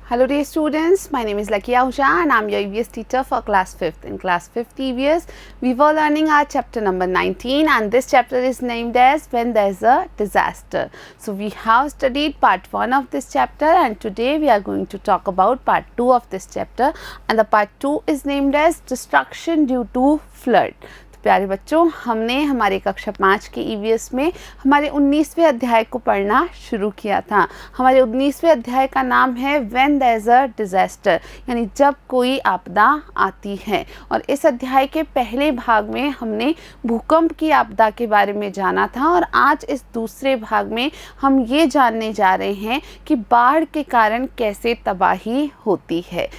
Hello dear students, my name is Lucky Ahuja and I am your EVS teacher for class 5th. In class 5th EVS, we were learning our chapter number 19 and this chapter is named as When There is a Disaster. So we have studied part 1 of this chapter and today we are going to talk about part 2 of this chapter, and the part 2 is named as Destruction Due to Flood. प्यारे बच्चों, हमने हमारे कक्षा 5 के EVS में हमारे 19वें अध्याय को पढ़ना शुरू किया था। हमारे 19वें अध्याय का नाम है When there is a disaster, यानी जब कोई आपदा आती है। और इस अध्याय के पहले भाग में हमने भूकंप की आपदा के बारे में जाना था और आज इस दूसरे भाग में हम ये जानने जा रहे हैं कि बाढ़ के कारण कैसे तबाही होती है।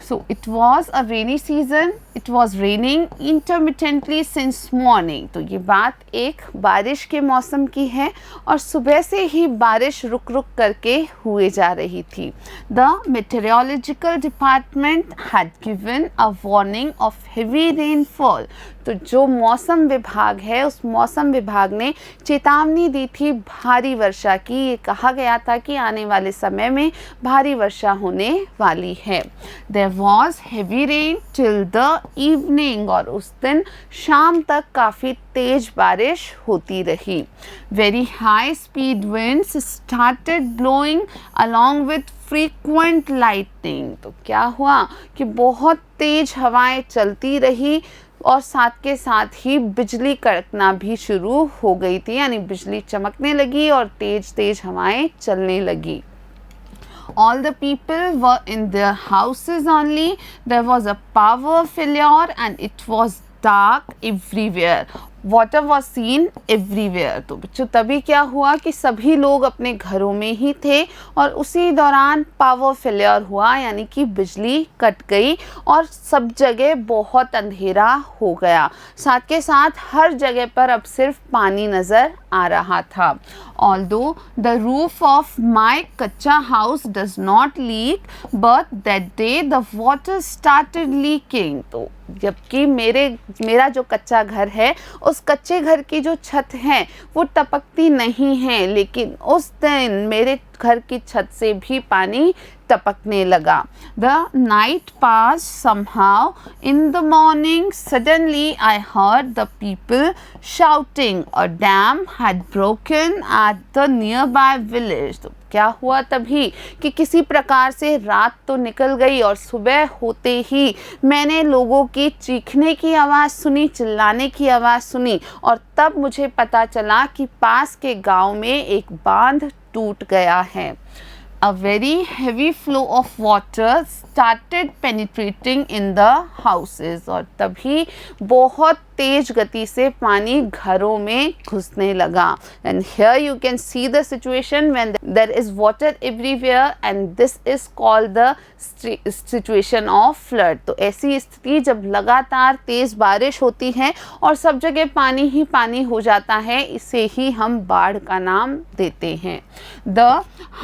So it was a rainy season. It was raining intermittently since morning. तो ये बात एक बारिश के मौसम की है और सुबह से ही बारिश रुक रुक करके हुए जा रही थी। The meteorological department had given a warning of heavy rainfall. तो जो मौसम विभाग है उस मौसम विभाग ने चेतावनी दी थी भारी वर्षा की। ये कहा गया था कि आने वाले समय में भारी वर्षा होने वाली है। There was heavy rain till the evening, और उस दिन शाम तक काफ़ी तेज बारिश होती रही। Very high speed winds started blowing along with frequent lightning. तो क्या हुआ कि बहुत तेज हवाएं चलती रही और साथ के साथ ही बिजली कड़कना भी शुरू हो गई थी, यानी बिजली चमकने लगी और तेज तेज हवाएं चलने लगी। All the people were in their houses only. There was a power failure and it was dark everywhere. Water was seen everywhere. तो बच्चों तभी क्या हुआ कि सभी लोग अपने घरों में ही थे और उसी दौरान पावर फेलियर हुआ, यानी कि बिजली कट गई और सब जगह बहुत अंधेरा हो गया। साथ के साथ हर जगह पर अब सिर्फ पानी नज़र आ रहा था। Although the roof of my कच्चा house does not leak, but that day the water started leaking. तो जबकि मेरा जो कच्चा घर है उस कच्चे घर की जो छत है वो टपकती नहीं है, लेकिन उस दिन मेरे घर की छत से भी पानी टपकने लगा। The night passed somehow. In the morning, suddenly I heard the people shouting. A dam had broken at the nearby village. तो क्या हुआ तभी कि किसी प्रकार से रात तो निकल गई और सुबह होते ही मैंने लोगों की चीखने की आवाज़ सुनी, चिल्लाने की आवाज़ सुनी और तब मुझे पता चला कि पास के गांव में एक बांध टूट गया है। A very heavy flow of water started penetrating in the houses. और तभी बहुत तेज गति से पानी घरों में घुसने लगा। And here you can see the situation when there is water everywhere and this is called the situation of flood. तो ऐसी स्थिति जब लगातार तेज बारिश होती है और सब जगह पानी ही पानी हो जाता है, इसे ही हम बाढ़ का नाम देते हैं। The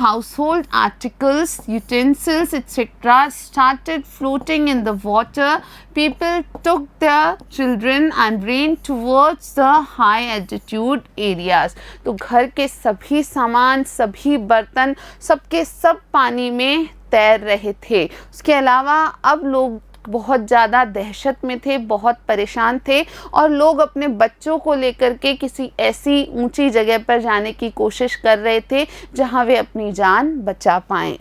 household articles, utensils, etc. started floating in the water. People took their children and ran towards the high altitude areas. तो घर के सभी सामान, सभी बर्तन, सबके सब पानी में तैर रहे थे। उसके अलावा अब लोग बहुत ज़्यादा दहशत में थे, बहुत परेशान थे और लोग अपने बच्चों को लेकर के किसी ऐसी ऊंची जगह पर जाने की कोशिश कर रहे थे जहां वे अपनी जान बचा पाएं।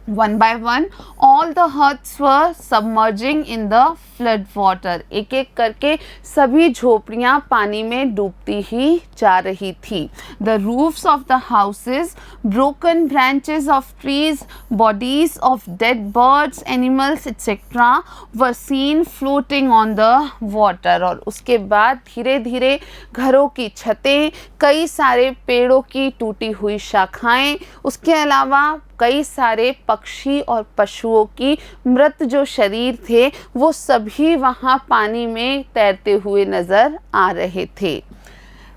One by one, all the huts were submerging in the flood water. एक एक करके सभी झोपड़ियाँ पानी में डूबती ही जा रही थी। The roofs of the houses, broken branches of trees, bodies of dead birds, animals, etc. were seen floating on the water. और उसके बाद धीरे धीरे घरों की छतें, कई सारे पेड़ों की टूटी हुई शाखाएं, उसके अलावा कई सारे पक्षी और पशुओं की मृत जो शरीर थे वो सभी वहाँ पानी में तैरते हुए नज़र आ रहे थे।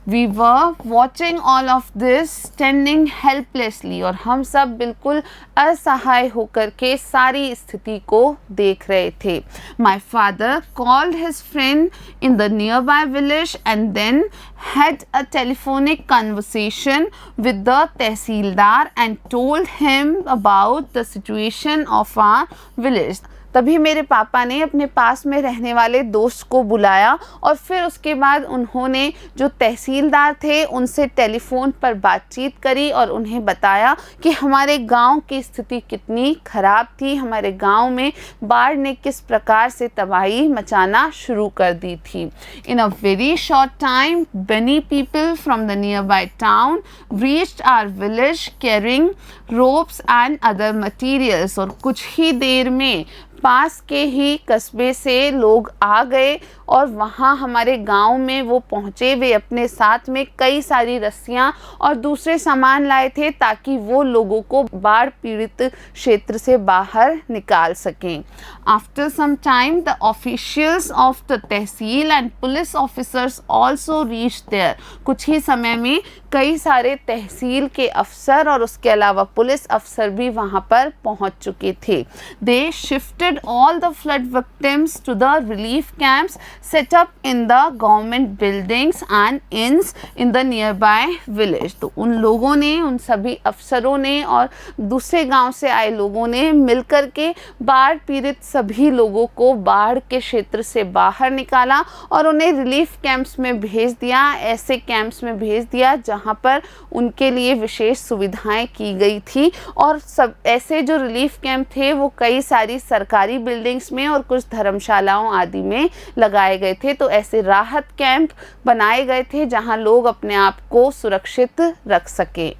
We were watching all of this standing helplessly, और हम सब बिल्कुल असहाय होकर के सारी स्थिति को देख रहे थे. My father called his friend in the nearby village and then had a telephonic conversation with the tehsildar and told him about the situation of our village. तभी मेरे पापा ने अपने पास में रहने वाले दोस्त को बुलाया और फिर उसके बाद उन्होंने जो तहसीलदार थे उनसे टेलीफोन पर बातचीत करी और उन्हें बताया कि हमारे गांव की स्थिति कितनी ख़राब थी, हमारे गांव में बाढ़ ने किस प्रकार से तबाही मचाना शुरू कर दी थी. In a very short time many people from the nearby town reached our village carrying ropes and other materials. और कुछ ही देर में पास के ही कस्बे से लोग आ गए और वहाँ हमारे गांव में वो पहुँचे. वे अपने साथ में कई सारी रस्सियाँ और दूसरे सामान लाए थे ताकि वो लोगों को बाढ़ पीड़ित क्षेत्र से बाहर निकाल सकें. After some time the officials of the tehsil and police officers also reach there. कुछ ही समय में कई सारे तहसील के अफसर और उसके अलावा पुलिस अफसर भी वहाँ पर पहुँच चुके थे. They shifted all the flood victims to the relief camps set up in the government buildings and inns in the nearby village. तो उन लोगों ने, उन सभी अफसरों ने और दूसरे गांव से आए लोगों ने मिलकर के बाढ़ पीड़ित सभी लोगों को बाढ़ के क्षेत्र से बाहर निकाला और उन्हें रिलीफ कैंप्स में भेज दिया. ऐसे कैंप्स में भेज दिया जहां पर उनके लिए विशेष सुविधाएं की गई थी. और सब ऐसे जो रिलीफ कैंप थे वो कई सारी सरकारी बिल्डिंग्स में और कुछ धर्मशालाओं आदि में लगाए गए थे. तो ऐसे राहत कैंप बनाए गए थे जहां लोग अपने आप को सुरक्षित रख सके.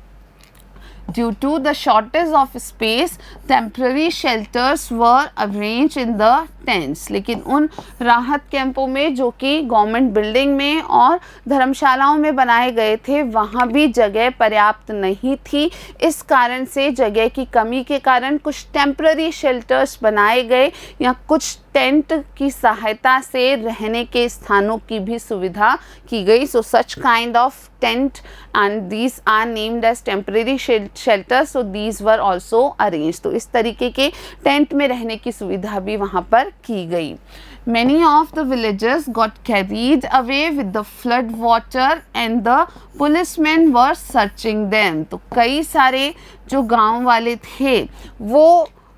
Due to the shortage of space, temporary shelters were arranged in the tents. लेकिन उन राहत कैंपों में जो कि गवर्नमेंट बिल्डिंग में और धर्मशालाओं में बनाए गए थे वहाँ भी जगह पर्याप्त नहीं थी. इस कारण से, जगह की कमी के कारण कुछ टेम्पररी शेल्टर्स बनाए गए या कुछ टेंट की सहायता से रहने के स्थानों की भी सुविधा की गई. So such kind of tent and these are named as temporary shelters. So these were also arranged. तो इस तरीके के टेंट में रहने की सुविधा भी वहाँ पर की गई. Many of the villagers got carried away with the flood water and the policemen were searching them. तो कई सारे जो गांव वाले थे वो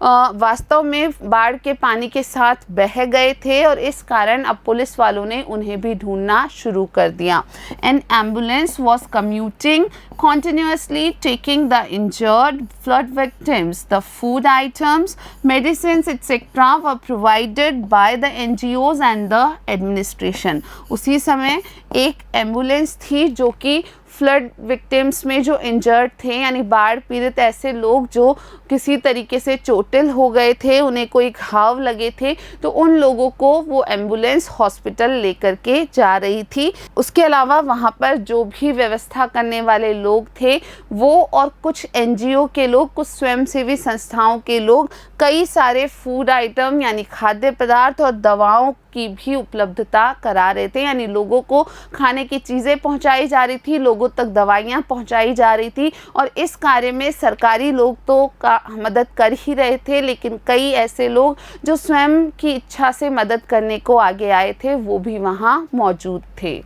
वास्तव में बाढ़ के पानी के साथ बह गए थे और इस कारण अब पुलिस वालों ने उन्हें भी ढूंढना शुरू कर दिया. An ambulance was commuting continuously taking the injured flood victims. The food items, medicines etc. were provided by the NGOs and the administration. उसी समय एक एम्बुलेंस थी जो कि फ्लड विक्टिम्स में जो इंजर्ड थे यानी बाढ़ पीड़ित ऐसे लोग जो किसी तरीके से चोटिल हो गए थे, उन्हें कोई घाव लगे थे, तो उन लोगों को वो एम्बुलेंस हॉस्पिटल लेकर के जा रही थी. उसके अलावा वहाँ पर जो भी व्यवस्था करने वाले लोग थे वो और कुछ NGO के लोग, कुछ स्वयंसेवी संस्थाओं के लोग कई सारे फूड आइटम यानी खाद्य पदार्थ और दवाओं की भी उपलब्धता करा रहे थे. यानी लोगों को खाने की चीज़ें पहुंचाई जा रही थी, लोगों तक दवाइयां पहुंचाई जा रही थी और इस कार्य में सरकारी लोग तो मदद कर ही रहे थे, लेकिन कई ऐसे लोग जो स्वयं की इच्छा से मदद करने को आगे आए थे वो भी वहाँ मौजूद थे.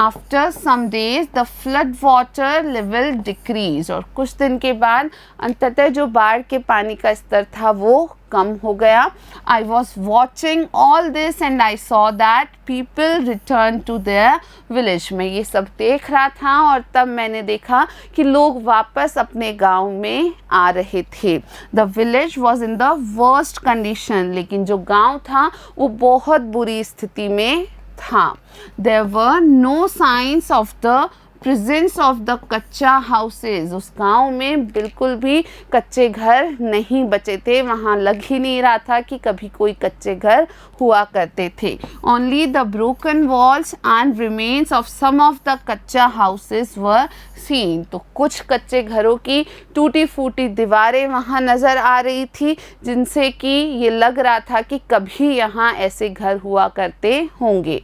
After some days the flood water level decreased. और कुछ दिन के बाद अंततः जो बाढ़ के पानी का स्तर था वो कम हो गया. I was watching all this and I saw that people returned to their village. मैं ये सब देख रहा था और तब मैंने देखा कि लोग वापस अपने गांव में आ रहे थे. The village was in the worst condition. लेकिन जो गांव था वो बहुत बुरी स्थिति में था. There were no signs of the presence of the कच्चा houses. उस गांव में बिल्कुल भी कच्चे घर नहीं बचे थे. वहाँ लग ही नहीं रहा था कि कभी कोई कच्चे घर हुआ करते थे. Only the broken walls and remains of some of the कच्चा houses were seen. तो कुछ कच्चे घरों की टूटी फूटी दीवारें वहाँ नज़र आ रही थी जिनसे कि ये लग रहा था कि कभी यहाँ ऐसे घर हुआ करते होंगे.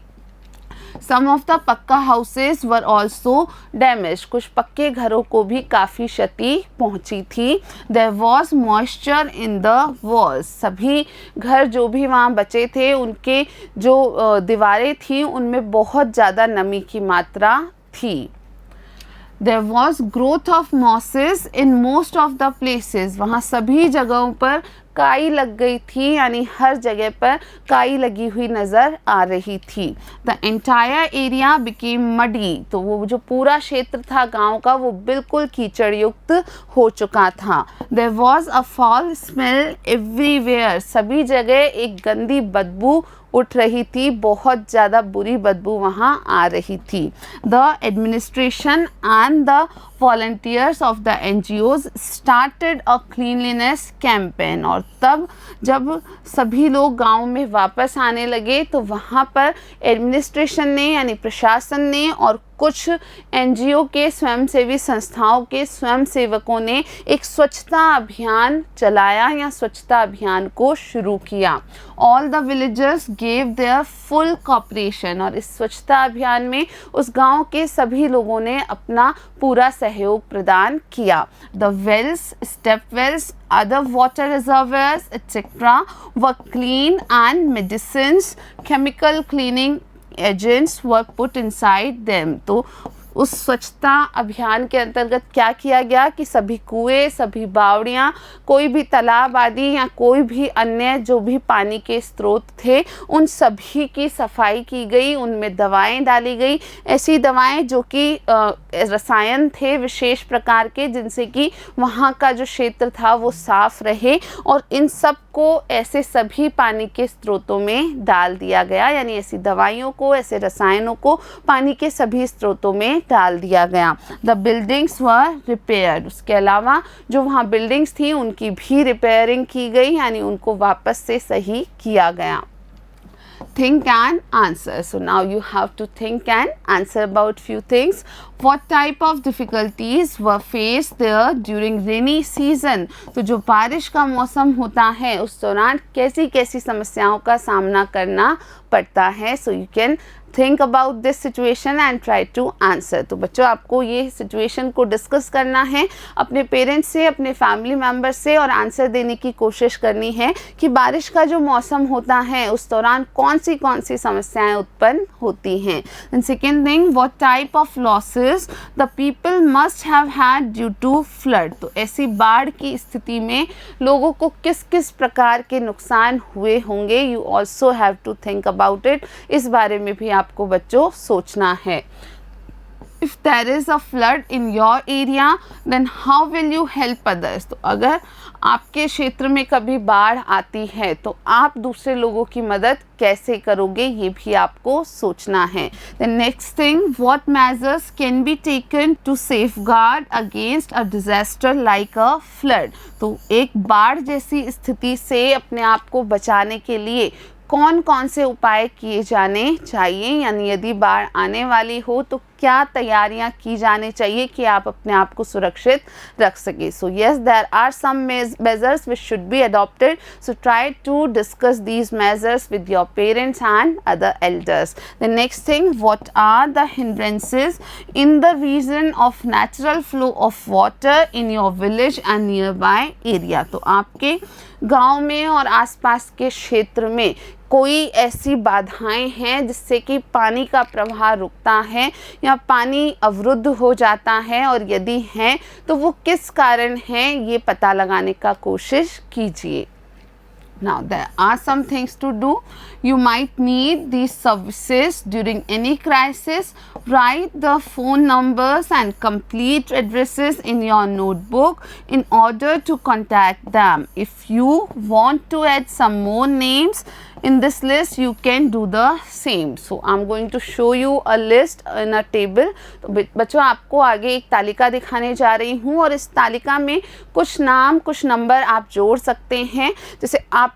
Some of the pucca houses were also damage, कुछ पक्के घरों को भी काफ़ी क्षति पहुंची थी। There was moisture in the walls, सभी घर जो भी वहाँ बचे थे उनके जो दीवारें थी उनमें बहुत ज़्यादा नमी की मात्रा थी। There was growth of mosses in most of the places, वहाँ सभी जगहों पर काई लग गई थी, यानी हर जगह पर काई लगी हुई नज़र आ रही थी। The entire area became muddy, तो वो जो पूरा क्षेत्र था गांव का वो बिल्कुल कीचड़ युक्त हो चुका था। There was a foul smell everywhere, सभी जगह एक गंदी बदबू उठ रही थी, बहुत ज़्यादा बुरी बदबू वहाँ आ रही थी। The administration and the volunteers of the NGOs started a cleanliness campaign, और तब जब सभी लोग गांव में वापस आने लगे तो वहाँ पर एडमिनिस्ट्रेशन ने यानी प्रशासन ने और कुछ एनजीओ के स्वयंसेवी संस्थाओं के स्वयंसेवकों ने एक स्वच्छता अभियान चलाया या स्वच्छता अभियान को शुरू किया। All the villagers gave their full cooperation, और इस स्वच्छता अभियान में उस गांव के सभी लोगों ने अपना पूरा सहयोग प्रदान किया। The wells, step wells, other water reservoirs etc. were clean and medicines, chemical cleaning agents were put inside them। तो उस स्वच्छता अभियान के अंतर्गत क्या किया गया कि सभी कुएं, सभी बावड़ियाँ, कोई भी तालाब आदि या कोई भी अन्य जो भी पानी के स्रोत थे उन सभी की सफाई की गई, उनमें दवाएं डाली गई, ऐसी दवाएं जो कि रसायन थे विशेष प्रकार के जिनसे कि वहाँ का जो क्षेत्र था वो साफ रहे, और इन सब को ऐसे सभी पानी के स्रोतों में डाल दिया गया, यानी ऐसी दवाइयों को, ऐसे रसायनों को पानी के सभी स्रोतों में डाल दिया गया। द बिल्डिंग्स वर रिपेयर्ड, उसके अलावा जो वहाँ बिल्डिंग्स थी उनकी भी रिपेयरिंग की गई, यानी उनको वापस से सही किया गया। Think and answer. So now you have to think and answer about few things. What type of difficulties were faced there during rainy season? तो जो बारिश का मौसम होता है उस दौरान कैसी कैसी समस्याओं का सामना करना पड़ता है। So you can think about this situation and try to answer. तो बच्चों आपको ये सिचुएशन को डिस्कस करना है अपने पेरेंट्स से, अपने फैमिली मेम्बर से, और आंसर देने की कोशिश करनी है कि बारिश का जो मौसम होता है उस दौरान कौन सी समस्याएं उत्पन्न होती हैं। And second thing, what type of losses the people must have had due to flood, तो ऐसी बाढ़ की स्थिति में लोगों को किस किस प्रकार के नुकसान हुए होंगे। You also have to think about it, इस बारे में भी आपको बच्चों सोचना है। If there is a flood in your area, then how will you help others? तो अगर आपके क्षेत्र में कभी बाढ़ आती है तो आप दूसरे लोगों की मदद कैसे करोगे, ये भी आपको सोचना है। The next thing, what measures can be taken to safeguard against a disaster like a flood? तो एक बाढ़ जैसी स्थिति से अपने आप को बचाने के लिए कौन कौन से उपाय किए जाने चाहिए, यानी यदि बाढ़ आने वाली हो तो क्या तैयारियां की जानी चाहिए कि आप अपने आप को सुरक्षित रख सके। So yes, there are some measures which should be adopted, so try to discuss these measures with your parents and other elders. The next thing, what are the hindrances in the region of natural flow of water in your village and nearby area. तो आपके गांव में और आसपास के क्षेत्र में कोई ऐसी बाधाएं हैं जिससे कि पानी का प्रवाह रुकता है या पानी अवरुद्ध हो जाता है, और यदि हैं तो वो किस कारण है ये पता लगाने का कोशिश कीजिए। Now there are some things to do. You might need these services during any crisis. Write the phone numbers and complete addresses in your notebook in order to contact them. If you want to add some more names in this list, you can do the same. So I'm going to show you a list in a table. तो बच्चों आपको आगे एक तालिका दिखाने जा रही हूँ, और इस तालिका में कुछ नाम, कुछ नंबर आप जोड़ सकते हैं। जैसे आपको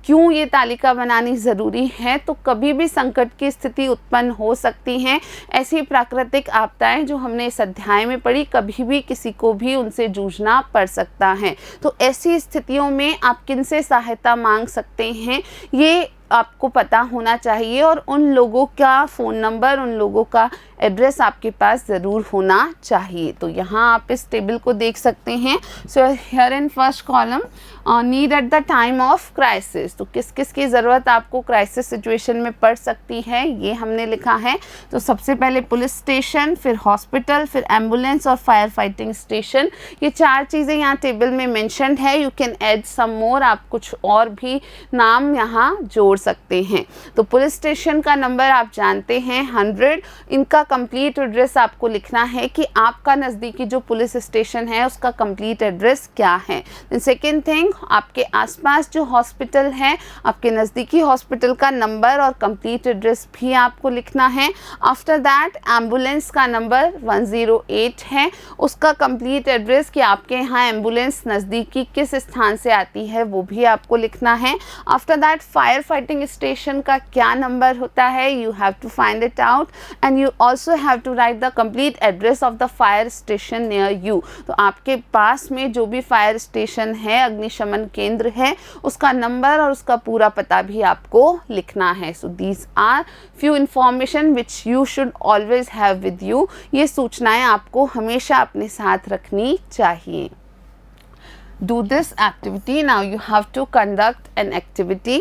क्यों ये तालिका बनानी ज़रूरी है, तो कभी भी संकट की स्थिति उत्पन्न हो सकती हैं। ऐसी प्राकृतिक आपदाएं जो हमने इस अध्याय में पढ़ी, कभी भी किसी को भी उनसे जूझना पड़ सकता है। तो ऐसी स्थितियों में आप किनसे सहायता मांग सकते हैं, ये आपको पता होना चाहिए और उन लोगों का फ़ोन नंबर, उन लोगों का एड्रेस आपके पास ज़रूर होना चाहिए। तो यहाँ आप इस टेबल को देख सकते हैं। So here in first column need at the time of crisis, तो किस किस की ज़रूरत आपको क्राइसिस सिचुएशन में पड़ सकती है ये हमने लिखा है। तो सबसे पहले पुलिस स्टेशन, फिर हॉस्पिटल, फिर एम्बुलेंस और फायर फाइटिंग स्टेशन, ये 4 चीज़ें यहाँ टेबल में मेंशन्ड है। यू कैन ऐड सम मोर, आप कुछ और भी नाम यहाँ जोड़ सकते हैं। तो पुलिस स्टेशन का नंबर आप जानते हैं 100। इनका कंप्लीट एड्रेस आपको लिखना है कि आपका नज़दीकी जो पुलिस स्टेशन है उसका कंप्लीट एड्रेस क्या है। देन सेकेंड थिंग, आपके आसपास जो हॉस्पिटल है, आपके नज़दीकी हॉस्पिटल का नंबर और कंप्लीट एड्रेस भी आपको लिखना है। आफ्टर दैट एम्बुलेंस का नंबर 108 है, उसका कंप्लीट एड्रेस कि आपके यहाँ एम्बुलेंस नज़दीकी किस स्थान से आती है वो भी आपको लिखना है। After that fire fighting station का क्या नंबर होता है, you have to find it out and you also have to write the complete address of the fire station near you. तो आपके पास में जो भी फायर स्टेशन है, अग्निशमन केंद्र है, उसका नंबर और उसका पूरा पता भी आपको लिखना है। So these are few information which you should always have with you. ये सूचनाएं आपको हमेशा अपने साथ रखनी चाहिए। Do this activity. Now you have to conduct an activity.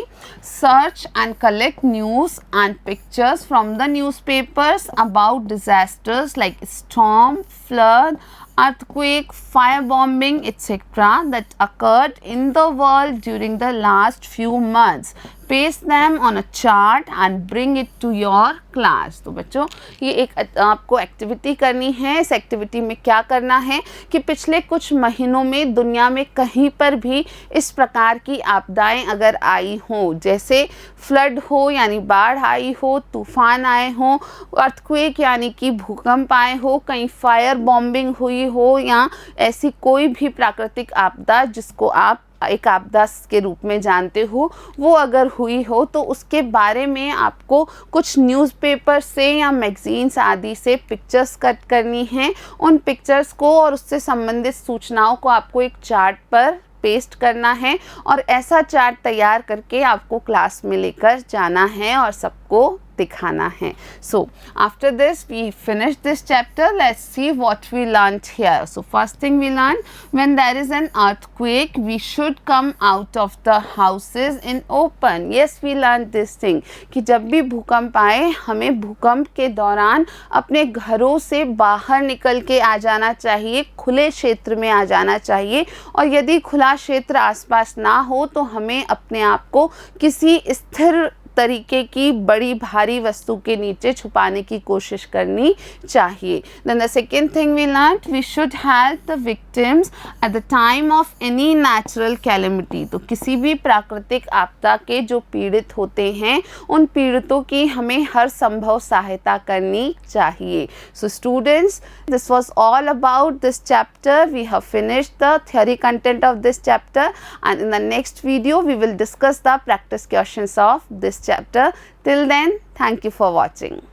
Search and collect news and pictures from the newspapers about disasters like storm, flood, earthquake, firebombing, etc. that occurred in the world during the last few months. Paste them on a chart and bring it to your class. तो बच्चों ये एक आपको activity करनी है। इस activity में क्या करना है कि पिछले कुछ महीनों में दुनिया में कहीं पर भी इस प्रकार की आपदाएं अगर आई हों, जैसे फ्लड हो यानी बाढ़ आई हो, तूफान आए हों, अर्थक्वेक यानी कि भूकंप आए हो, कहीं फायर बॉम्बिंग हुई हो या ऐसी कोई भी प्राकृतिक आपदा जिसको आप एक आपदा के रूप में जानते हो, वो अगर हुई हो तो उसके बारे में आपको कुछ न्यूज़पेपर से या मैगजीन्स आदि से पिक्चर्स कट करनी हैं। उन पिक्चर्स को और उससे संबंधित सूचनाओं को आपको एक चार्ट पर पेस्ट करना है और ऐसा चार्ट तैयार करके आपको क्लास में लेकर जाना है और सबको दिखाना है। So after this we finish this chapter. Let's see what we learned here. So first thing we learned, when there is an earthquake we should come out of the houses in open. Yes, we learned this thing कि जब भी भूकंप आए हमें भूकंप के दौरान अपने घरों से बाहर निकल के आ जाना चाहिए, खुले क्षेत्र में आ जाना चाहिए और यदि खुला क्षेत्र आसपास ना हो तो हमें अपने आप को किसी स्थिर तरीके की बड़ी भारी वस्तु के नीचे छुपाने की कोशिश करनी चाहिए। Then the second thing we learned, we should help the victims at the time of any natural calamity. तो किसी भी प्राकृतिक आपदा के जो पीड़ित होते हैं उन पीड़ितों की हमें हर संभव सहायता करनी चाहिए। So students, this was all about this chapter. We have finished the theory content of this chapter and in the next video we will discuss the practice questions of this chapter. Till then, thank you for watching.